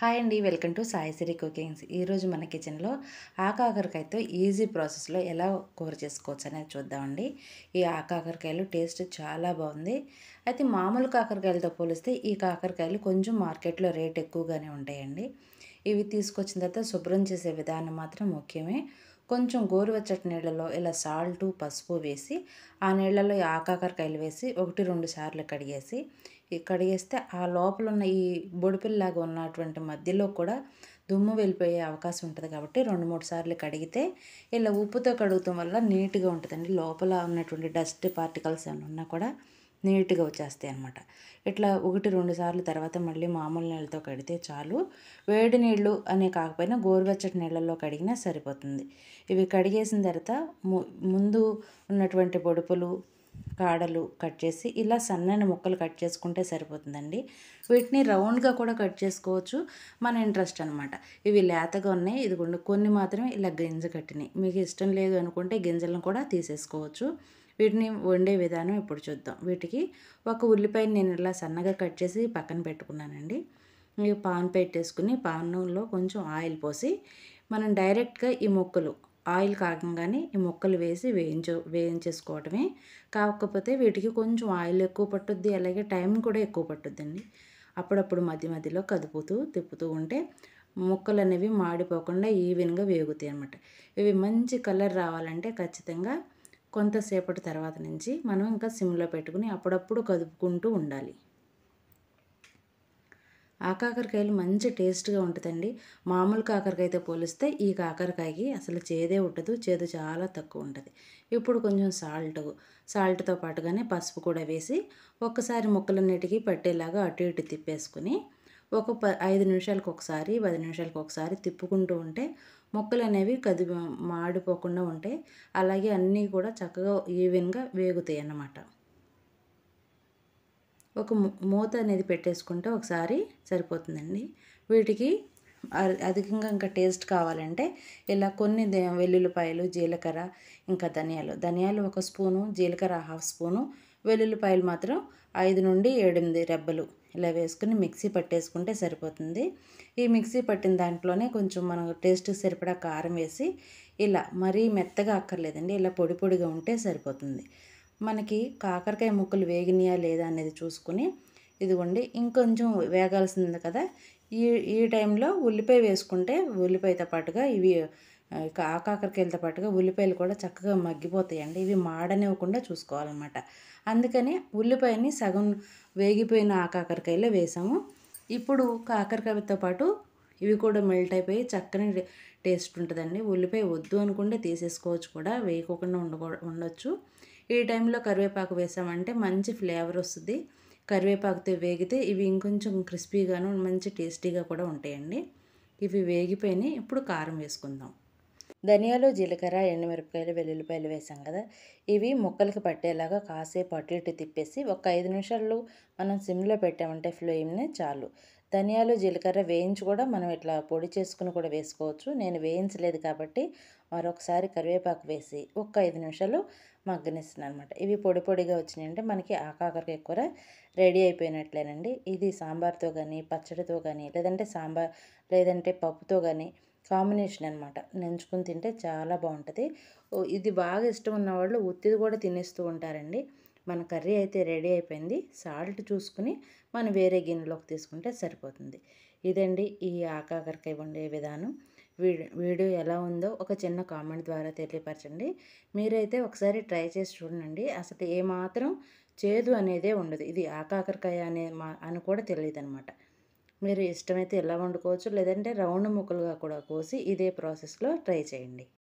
Hi అండి, welcome to Saisri cookings. ఈరోజు మన కిచెన్లో ఆకాకరకాయతో ఈజీ ప్రాసెస్లో ఎలా కూర చేసుకోవచ్చు అనేది చూద్దామండి. ఈ ఆకాకరకాయలు టేస్ట్ చాలా బాగుంది. అయితే మామూలు కాకరకాయలతో పోలిస్తే ఈ కాకరకాయలు కొంచెం మార్కెట్లో రేట్ ఎక్కువగానే ఉంటాయండి. ఇవి తీసుకొచ్చిన తర్వాత శుభ్రం చేసే విధానం మాత్రం ముఖ్యమే. కొంచెం గోరువెచ్చటి నీళ్ళలో ఇలా సాల్టు పసుపు వేసి ఆ నీళ్ళలో ఈ ఆకాకరకాయలు వేసి 1-2 సార్లు కడిగేసి కడిగేస్తే ఆ లోపల ఉన్న ఈ బొడిపిల్లాగా ఉన్నటువంటి మధ్యలో కూడా దుమ్ము వెళ్ళిపోయే అవకాశం ఉంటుంది కాబట్టి 2-3 సార్లు కడిగితే ఇలా ఉప్పుతో కడుగుతాం వల్ల నీట్గా ఉంటుందండి. లోపల ఉన్నటువంటి డస్ట్ పార్టికల్స్ ఏమైనా ఉన్నా కూడా నీట్గా వచ్చేస్తాయి అన్నమాట. ఇట్లా 1-2 సార్లు తర్వాత మళ్ళీ మామూలు నీళ్ళతో కడిగితే చాలు. వేడి నీళ్ళు అనే కాకపోయినా గోరువెచ్చటి నీళ్ళల్లో కడిగినా సరిపోతుంది. ఇవి కడిగేసిన తర్వాత ముందు ఉన్నటువంటి బొడుపులు కాడలు కట్ చేసి ఇలా సన్నని ముక్కలు కట్ చేసుకుంటే సరిపోతుందండి. వీటిని రౌండ్గా కూడా కట్ చేసుకోవచ్చు, మన ఇంట్రెస్ట్ అనమాట. ఇవి లేతగా ఉన్నాయి, ఇదిగోండి కొన్ని మాత్రమే ఇలా గింజ కట్టినాయి. మీకు ఇష్టం లేదు అనుకుంటే గింజలను కూడా తీసేసుకోవచ్చు. వీటిని వండే విధానం ఇప్పుడు చూద్దాం. వీటికి ఒక ఉల్లిపాయని నేను ఇలా సన్నగా కట్ చేసి పక్కన పెట్టుకున్నానండి. ఇక పాన్ పెట్టేసుకుని పాన్లో కొంచెం ఆయిల్ పోసి మనం డైరెక్ట్గా ఈ ముక్కలు ఆయిల్ కాగంగానే ఈ ముక్కలు వేసి వేయించేసుకోవటమే. కాకపోతే వీటికి కొంచెం ఆయిల్ ఎక్కువ పట్టుద్ది, అలాగే టైం కూడా ఎక్కువ పట్టుద్దండి. అప్పుడప్పుడు మధ్య మధ్యలో కదుపుతూ తిప్పుతూ ఉంటే ముక్కలు అనేవి మాడిపోకుండా ఈవెన్గా వేగుతాయి అన్నమాట. ఇవి మంచి కలర్ రావాలంటే ఖచ్చితంగా కొంతసేపటి తర్వాత నుంచి మనం ఇంకా సిమ్లో పెట్టుకుని అప్పుడప్పుడు కదుపుకుంటూ ఉండాలి. ఆ కాకరకాయలు మంచి టేస్ట్గా ఉంటుందండి. మామూలు కాకరకాయతో పోలిస్తే ఈ కాకరకాయకి అసలు చేదే ఉండదు, చేదు చాలా తక్కువ ఉంటుంది. ఇప్పుడు కొంచెం సాల్ట్తో పాటుగానే పసుపు కూడా వేసి ఒక్కసారి ముక్కలన్నిటికీ పట్టేలాగా అటు ఇటు తిప్పేసుకుని ఒక 5 నిమిషాలకు ఒకసారి 10 నిమిషాలకు ఒకసారి తిప్పుకుంటూ ఉంటే ముక్కలు అనేవి మాడిపోకుండా ఉంటాయి. అలాగే అన్నీ కూడా చక్కగా ఈవెన్గా వేగుతాయి అన్నమాట. ఒక మూత అనేది పెట్టేసుకుంటే ఒకసారి సరిపోతుందండి. వీటికి అధికంగా ఇంకా టేస్ట్ కావాలంటే ఇలా కొన్ని వెల్లుల్లిపాయలు, జీలకర్ర, ఇంకా ధనియాలు 1 స్పూను, జీలకర్ర 1/2 స్పూను, వెల్లుల్లిపాయలు మాత్రం 5-8 రెబ్బలు ఇలా వేసుకుని మిక్సీ పట్టేసుకుంటే సరిపోతుంది. ఈ మిక్సీ పట్టిన దాంట్లోనే కొంచెం మనం టేస్ట్కి సరిపడా కారం వేసి ఇలా మరీ మెత్తగా అక్కర్లేదండి, ఇలా పొడి పొడిగా ఉంటే సరిపోతుంది. మనకి కాకరకాయ ముక్కలు వేగినాయా లేదా అనేది చూసుకుని ఇదిగోండి ఇంకొంచెం వేగాల్సింది కదా, ఈ ఈ టైంలో ఉల్లిపాయ వేసుకుంటే ఉల్లిపాయతో పాటుగా ఇవి ఆ కాకరకాయలతో పాటుగా ఉల్లిపాయలు కూడా చక్కగా మగ్గిపోతాయండి. ఇవి మాడనివ్వకుండా చూసుకోవాలన్నమాట. అందుకని ఉల్లిపాయని సగం వేగిపోయిన ఆ కాకరకాయలో వేసాము. ఇప్పుడు కాకరకాయతో పాటు ఇవి కూడా మెల్ట్ అయిపోయి చక్కని టేస్ట్ ఉంటుందండి. ఉల్లిపాయ వద్దు అనుకుంటే తీసేసుకోవచ్చు కూడా, వేయకోకుండా ఉండొచ్చు. ఈ టైంలో కరివేపాకు వేసామంటే మంచి ఫ్లేవర్ వస్తుంది. కరివేపాకుతో వేగితే ఇవి ఇంకొంచెం క్రిస్పీగాను మంచి టేస్టీగా కూడా ఉంటాయండి. ఇవి వేగిపోయినాయి. ఇప్పుడు కారం వేసుకుందాం. ధనియాలు, జీలకర్ర, ఎండుమిరపకాయలు, వెల్లుల్లిపాయలు వేసాం కదా, ఇవి ముక్కలకి పట్టేలాగా కాసేపు అటు ఇటు తిప్పేసి ఒక 5 నిమిషాలు మనం సిమ్లో పెట్టామంటే ఫ్లేమ్ని చాలు. ధనియాలు, జీలకర్ర వేయించి కూడా మనం ఇట్లా పొడి చేసుకుని కూడా వేసుకోవచ్చు. నేను వేయించలేదు కాబట్టి మరొకసారి కరివేపాకు వేసి ఒక 5 నిమిషాలు మగ్గనిస్తున్నాను అనమాట. ఇవి పొడి పొడిగా వచ్చినాయంటే మనకి ఆ కాకరకాయ కూర రెడీ అయిపోయినట్లేనండి. ఇది సాంబార్తో కానీ, పచ్చడితో కానీ, లేదంటే పప్పుతో కానీ కాంబినేషన్ అనమాట. నంచుకుని తింటే చాలా బాగుంటుంది. ఇది బాగా ఇష్టం ఉన్నవాళ్ళు ఉత్తిది కూడా తినేస్తూ ఉంటారండి. మన కర్రీ అయితే రెడీ అయిపోయింది. సాల్ట్ చూసుకుని మనం వేరే గిన్నెలోకి తీసుకుంటే సరిపోతుంది. ఇదండి ఈ ఆకాకరకాయ వండే విధానం. వీడియో ఎలా ఉందో ఒక చిన్న కామెంట్ ద్వారా తెలియపరచండి. మీరైతే ఒకసారి ట్రై చేసి చూడండి. అసలు ఏమాత్రం చేదు అనేదే ఉండదు. ఇది ఆకాకరకాయ అని కూడా తెలియదు అనమాట. మీరు ఇష్టమైతే ఇలా వండుకోవచ్చు, లేదంటే రౌండ్ ముక్కలుగా కూడా కోసి ఇదే ప్రాసెస్లో ట్రై చేయండి.